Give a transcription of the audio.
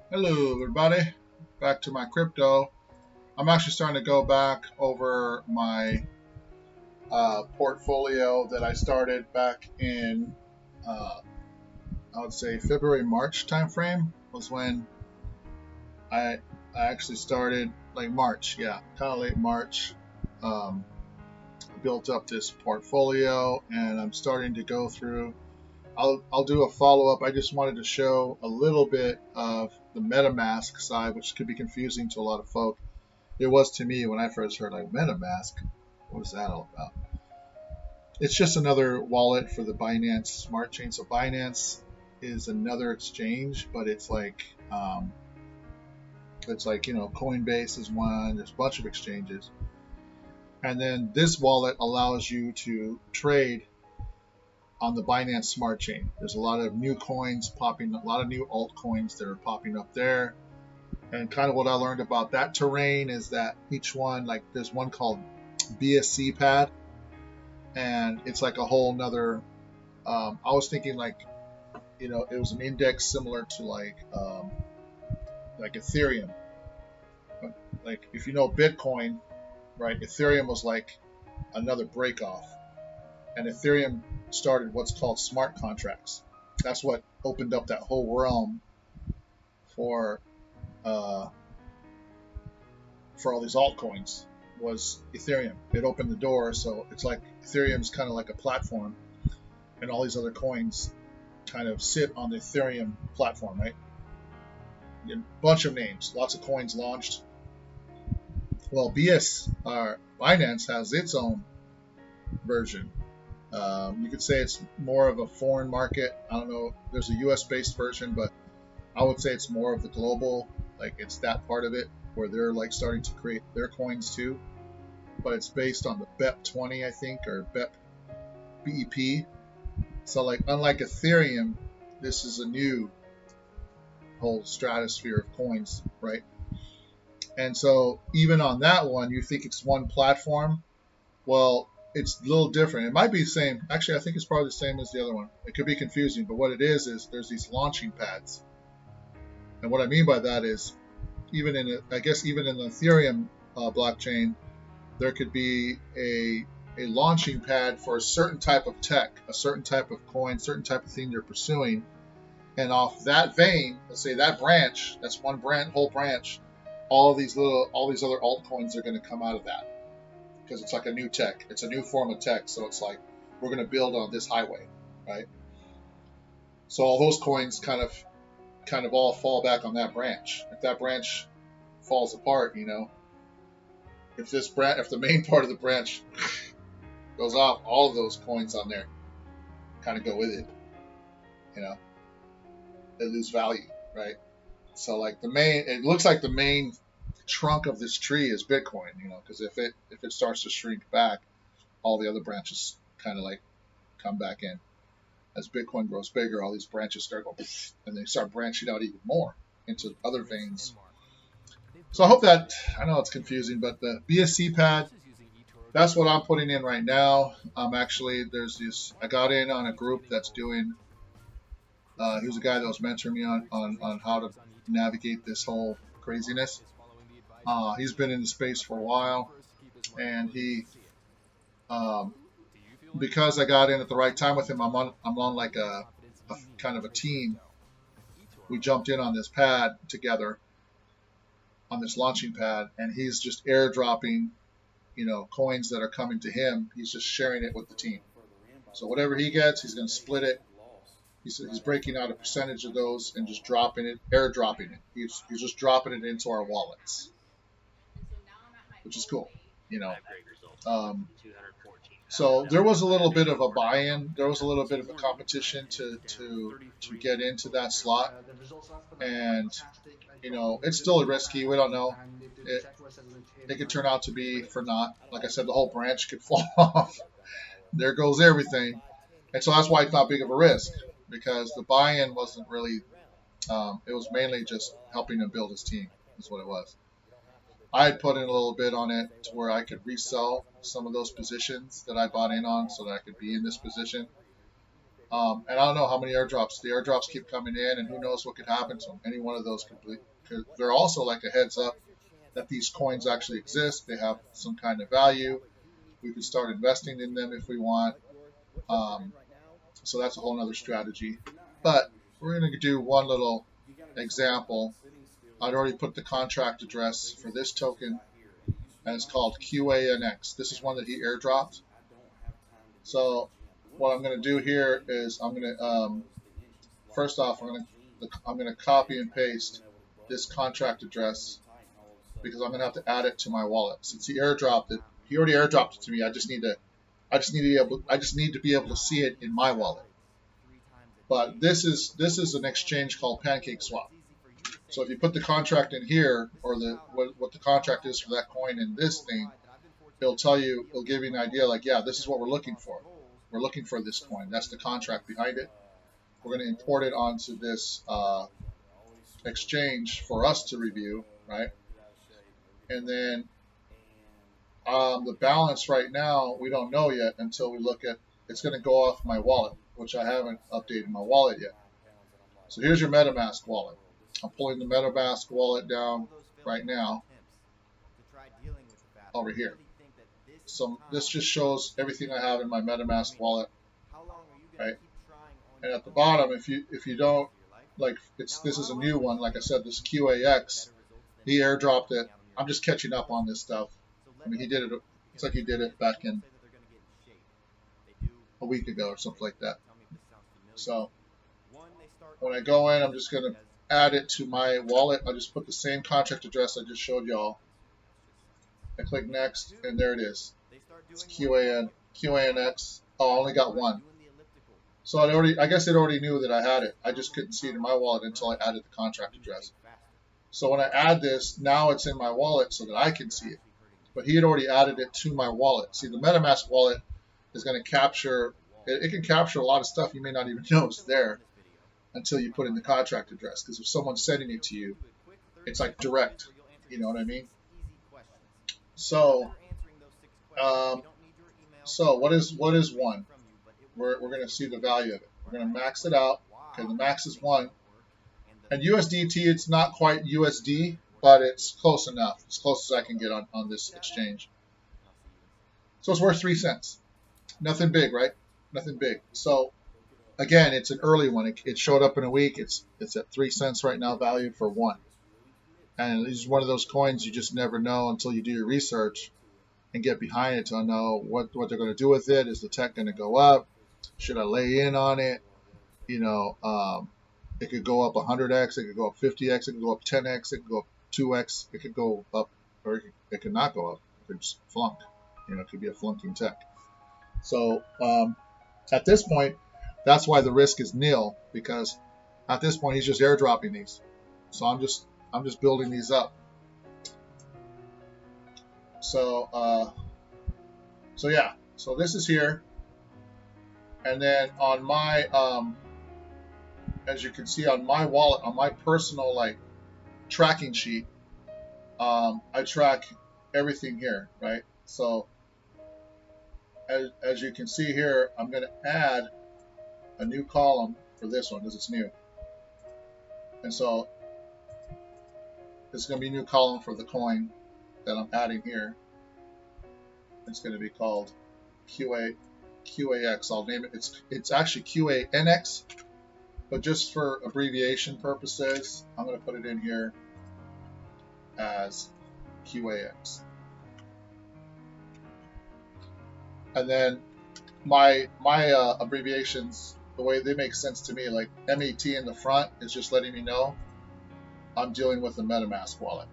Hello everybody, back to my crypto. I'm actually starting to go back over my portfolio that I started back in, I would say February, March timeframe was when I, I actually started, like March, yeah, kind of late March. Um, Built up this portfolio and I'm starting to go through. I'll do a follow up. I just wanted to show a little bit of the MetaMask side, which could be confusing to a lot of folk. It was to me when I first heard like MetaMask. What is that all about? It's just another wallet for the Binance Smart Chain. So Binance is another exchange, but it's like Coinbase is one. There's a bunch of exchanges, and then this wallet allows you to trade on the Binance Smart Chain. There's a lot of new coins popping, a lot of new altcoins that are popping up there. And kind of what I learned about that terrain is that each one, like there's one called BSC pad, and it's like a whole nother. I was thinking like, it was an index similar to like Ethereum. Like if you know Bitcoin, right? Ethereum was like another break off, and Ethereum started what's called smart contracts. That's what opened up that whole realm for uh, for all these altcoins was Ethereum. It opened the door, so it's like Ethereum's kind of like a platform, and all these other coins kind of sit on the Ethereum platform, right? A bunch of names, lots of coins launched. Well, Binance has its own version. You could say it's more of a foreign market. I don't know. There's a U.S. based version, but I would say it's more of the global. Like it's that part of it where they're like starting to create their coins too. But it's based on the BEP20, I think, or BEP. So like unlike Ethereum, this is a new whole stratosphere of coins, right? And so even on that one, you think it's one platform. Well, it's a little different. It might be the same. Actually, I think it's probably the same as the other one. It could be confusing, but what it is there's these launching pads. And what I mean by that is I guess even in the Ethereum blockchain, there could be a launching pad for a certain type of tech, a certain type of coin, certain type of thing you're pursuing. And off that vein, let's say that branch, that's one whole branch, all these other altcoins are going to come out of that because it's like a new tech. It's a new form of tech. So it's like we're going to build on this highway, right? So all those coins kind of all fall back on that branch. If that branch falls apart, if the main part of the branch goes off, all of those coins on there kind of go with it. You know, they lose value, right? So like it looks like the main trunk of this tree is Bitcoin, because if it starts to shrink back, all the other branches kind of like come back in. As Bitcoin grows bigger, all these branches start going, and they start branching out even more into other veins. So I hope that, I know it's confusing, but the BSC pad, that's what I'm putting in right now. I got in on a group that's doing, he was a guy that was mentoring me on how to navigate this whole craziness. He's been in the space for a while, and because I got in at the right time with him, I'm on like a kind of a team. We jumped in on this pad together, on this launching pad, and he's just airdropping, coins that are coming to him. He's just sharing it with the team. So whatever he gets, he's going to split it. He's breaking out a percentage of those and just airdropping it. He's just dropping it into our wallets, which is cool, Um, so there was a little bit of a buy-in. There was a little bit of a competition to get into that slot, and it's still risky. We don't know. It could turn out to be for naught. Like I said, the whole branch could fall off. There goes everything, and so that's why it's not big of a risk, because the buy-in wasn't really. It was mainly just helping him build his team. Is what it was. I had put in a little bit on it to where I could resell some of those positions that I bought in on so that I could be in this position. And I don't know how many airdrops. The airdrops keep coming in, and who knows what could happen to them. Any one of those could. They're also like a heads up that these coins actually exist. They have some kind of value. We could start investing in them if we want. So that's a whole other strategy. But we're going to do one little example. I'd already put the contract address for this token, and it's called QANX. This is one that he airdropped. So what I'm going to do here is I'm going to first off I'm going to copy and paste this contract address because I'm going to have to add it to my wallet. Since he airdropped it, he already airdropped it to me. I just need to be able to see it in my wallet. But this is an exchange called PancakeSwap. So if you put the contract in here, or what the contract is for that coin in this thing, it'll give you an idea like, yeah, this is what we're looking for. We're looking for this coin. That's the contract behind it. We're going to import it onto this exchange for us to review, right? And then the balance right now, we don't know yet until we look at, it's going to go off my wallet, which I haven't updated my wallet yet. So here's your MetaMask wallet. I'm pulling the MetaMask wallet down right now over here. So this just shows everything I have in my MetaMask wallet, right? And at the bottom, if you don't like, this is a new one. Like I said, this QAX, he airdropped it. I'm just catching up on this stuff. I mean, he did it. It's like he did it back in a week ago or something like that. So when I go in, I'm just going to add it to my wallet. I just put the same contract address I just showed y'all. I click next, and there it is. It's QANX. Oh, I only got one. So I guess it already knew that I had it. I just couldn't see it in my wallet until I added the contract address. So when I add this, now it's in my wallet so that I can see it. But he had already added it to my wallet. See, the MetaMask wallet is going to capture, it can capture a lot of stuff you may not even know is there until you put in the contract address. Because if someone's sending it to you, it's like direct. You know what I mean? So, what is one? We're going to see the value of it. We're going to max it out. Okay, the max is 1. And USDT, it's not quite USD, but it's close enough. As close as I can get on this exchange. So it's worth 3 cents. Nothing big, right? Nothing big. So again, it's an early one. It showed up in a week. It's at 3 cents right now, valued for 1. And it's one of those coins you just never know until you do your research and get behind it to know what they're going to do with it. Is the tech going to go up? Should I lay in on it? You know, it could go up 100x, it could go up 50x, it could go up 10x, it could go up 2x, it could go up, or it could not go up. It could just flunk. You know, it could be a flunking tech. So at this point, that's why the risk is nil, because at this point he's just airdropping these. So I'm just building these up. So yeah. So this is here, and then on my as you can see on my wallet, on my personal like tracking sheet, I track everything here, right? So as you can see here, I'm going to add a new column for this one because it's new. And so it's going to be a new column for the coin that I'm adding here. It's going to be called QAX. I'll name it. It's actually QANX, but just for abbreviation purposes, I'm going to put it in here as QAX. And then my abbreviations, the way they make sense to me, like MET in the front is just letting me know I'm dealing with a MetaMask wallet.